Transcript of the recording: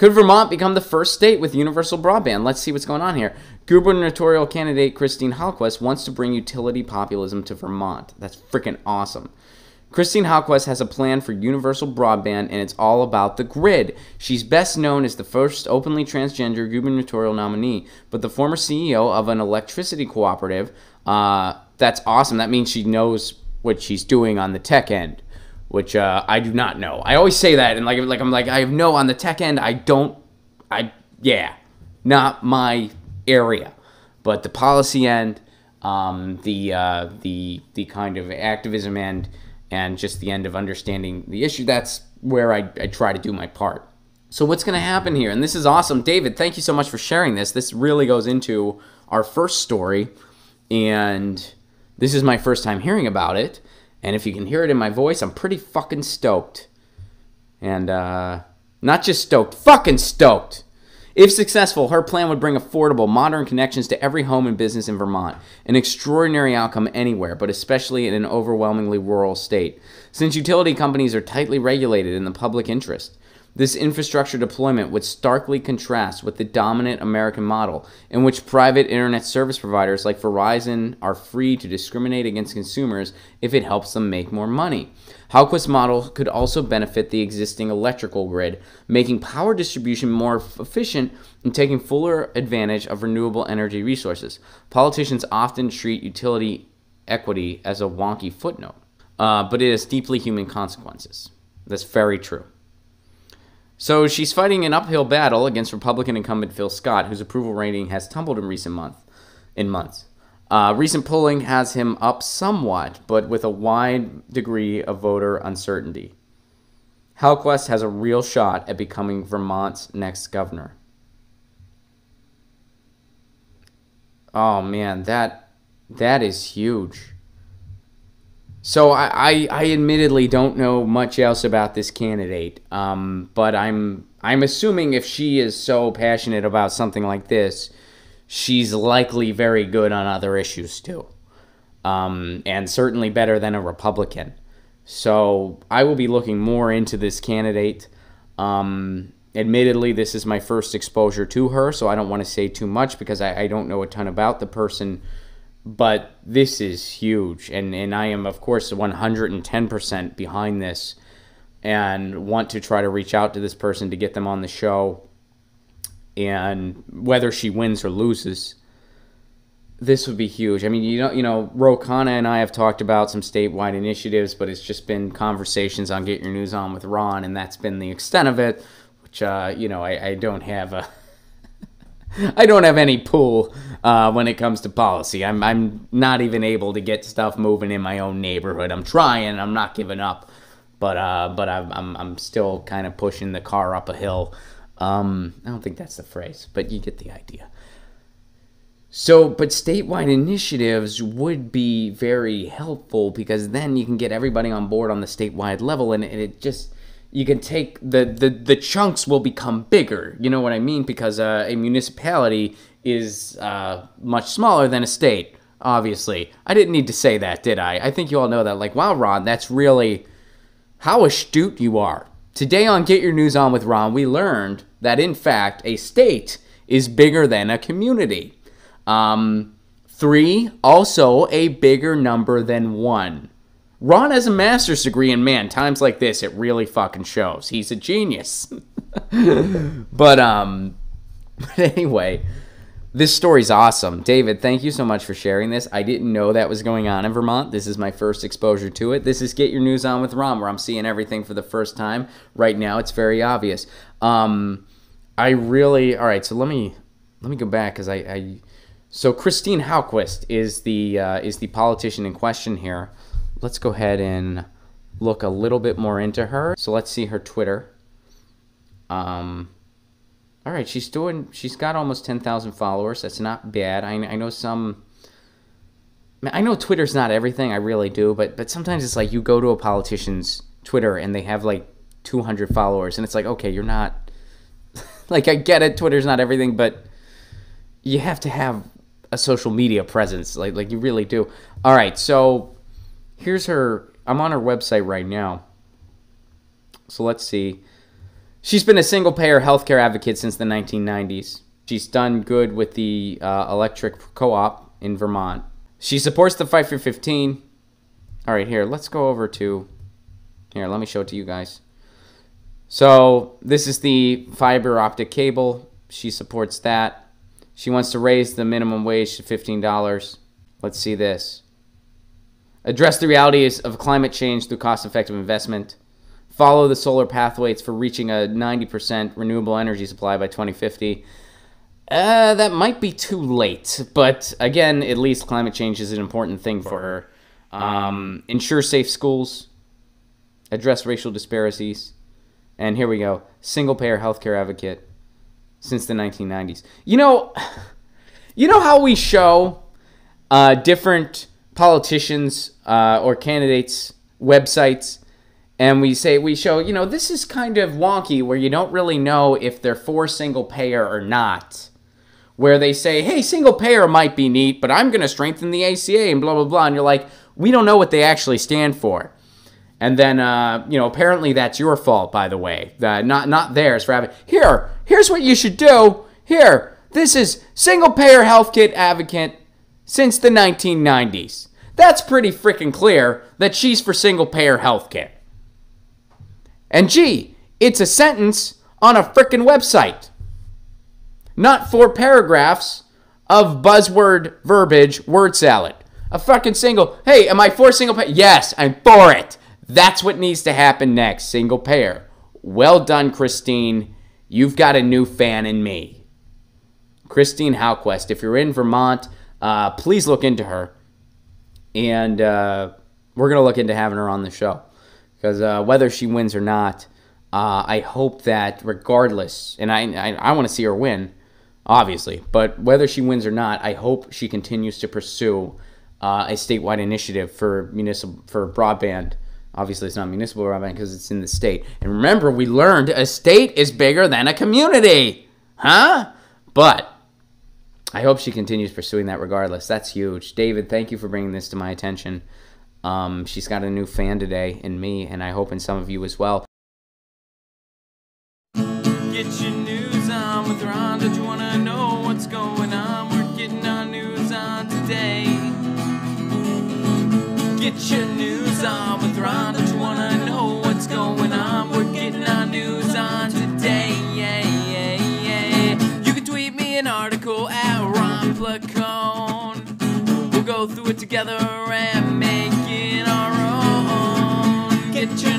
Could Vermont become the first state with universal broadband? Let's see what's going on here. Gubernatorial candidate Christine Hallquist wants to bring utility populism to Vermont. That's freaking awesome. Christine Hallquist has a plan for universal broadband, and it's all about the grid. She's best known as the first openly transgender gubernatorial nominee, but the former CEO of an electricity cooperative. That's awesome. That means she knows what she's doing on the tech end, which I do not know. I always say that, and I'm like, I know on the tech end, not my area, but the policy end, the kind of activism end, and just the end of understanding the issue, that's where I try to do my part. So what's going to happen here? And this is awesome. David, thank you so much for sharing this. This really goes into our first story, and this is my first time hearing about it. And if you can hear it in my voice, I'm pretty fucking stoked. And not just stoked, fucking stoked. If successful, her plan would bring affordable, modern connections to every home and business in Vermont. An extraordinary outcome anywhere, but especially in an overwhelmingly rural state. Since utility companies are tightly regulated in the public interest, this infrastructure deployment would starkly contrast with the dominant American model, in which private internet service providers like Verizon are free to discriminate against consumers if it helps them make more money. Hallquist's model could also benefit the existing electrical grid, making power distribution more efficient and taking fuller advantage of renewable energy resources. Politicians often treat utility equity as a wonky footnote, but it has deeply human consequences. That's very true. So she's fighting an uphill battle against Republican incumbent Phil Scott, whose approval rating has tumbled in recent months. Recent polling has him up somewhat, but with a wide degree of voter uncertainty. Hallquist has a real shot at becoming Vermont's next governor. Oh man, that is huge. So I admittedly don't know much else about this candidate, but I'm assuming if she is so passionate about something like this, she's likely very good on other issues too, and certainly better than a Republican. So I will be looking more into this candidate. Admittedly, this is my first exposure to her, so I don't want to say too much because I don't know a ton about the person. But this is huge, and I am, of course, 110% behind this and want to try to reach out to this person to get them on the show. And whether she wins or loses, this would be huge. I mean, you know, Rokana and I have talked about some statewide initiatives, but it's just been conversations on Get Your News On with Ron, and that's been the extent of it, which, I don't have I don't have any pull when it comes to policy. I'm not even able to get stuff moving in my own neighborhood. I'm trying. I'm not giving up, but I'm still kind of pushing the car up a hill. I don't think that's the phrase, but you get the idea. So, but statewide initiatives would be very helpful because then you can get everybody on board on the statewide level, and it just. You can take the chunks will become bigger. You know what I mean? Because a municipality is much smaller than a state, obviously. I didn't need to say that, did I? I think you all know that. Like, wow, Ron, that's really how astute you are. Today on Get Your News On with Ron, we learned that, in fact, a state is bigger than a community. 3, also a bigger number than 1. Ron has a master's degree, and man, times like this, it really fucking shows. He's a genius. But anyway, this story's awesome. David, thank you so much for sharing this. I didn't know that was going on in Vermont. This is my first exposure to it. This is Get Your News On with Ron, where I'm seeing everything for the first time. Right now, it's very obvious. All right, so let me go back, because so Christine Hallquist is the politician in question here. Let's go ahead and look a little bit more into her. So let's see her Twitter. All right, she's got almost 10,000 followers. That's not bad. I know Twitter's not everything. I really do, but sometimes it's like you go to a politician's Twitter and they have like 200 followers, and it's like, okay, you're not like, I get it, Twitter's not everything, but you have to have a social media presence, like you really do. All right, so. Here's her. I'm on her website right now. So let's see. She's been a single-payer healthcare advocate since the 1990s. She's done good with the electric co-op in Vermont. She supports the Fight for 15. All right, here, let's go over to... Here, let me show it to you guys. So this is the fiber optic cable. She supports that. She wants to raise the minimum wage to $15. Let's see this. Address the realities of climate change through cost-effective investment. Follow the solar pathways for reaching a 90% renewable energy supply by 2050. That might be too late, but again, at least climate change is an important thing for her. Ensure safe schools. Address racial disparities. And here we go. Single-payer healthcare advocate since the 1990s. You know how we show different politicians or candidates' websites, and we show, this is kind of wonky where you don't really know if they're for single-payer or not. Where they say, hey, single-payer might be neat, but I'm going to strengthen the ACA and blah, blah, blah. And you're like, we don't know what they actually stand for. And then, apparently that's your fault, by the way. Not theirs for having... Here's what you should do. Here, this is single-payer health kit advocate since the 1990s. That's pretty freaking clear that she's for single-payer health care. And gee, it's a sentence on a freaking website. Not 4 paragraphs of buzzword verbiage word salad. A fucking hey, am I for single-payer? Yes, I'm for it. That's what needs to happen next, single-payer. Well done, Christine. You've got a new fan in me. Christine Halquest, if you're in Vermont, please look into her. And we're going to look into having her on the show. Because whether she wins or not, I hope that regardless, and I want to see her win, obviously, but whether she wins or not, I hope she continues to pursue a statewide initiative for broadband. Obviously, it's not municipal broadband because it's in the state. And remember, we learned a state is bigger than a community. Huh? But I hope she continues pursuing that regardless. That's huge. David, thank you for bringing this to my attention. She's got a new fan today in me, and I hope in some of you as well. Get your news on with Ron. Don't you want to know what's going on? We're getting our news on today. Get your news on with Ron. Don't you want to know what's going on? We're getting our news on today. Yeah, yeah, yeah. You can tweet me an article at Ron Placone. We'll go through it together and make it our own. Get your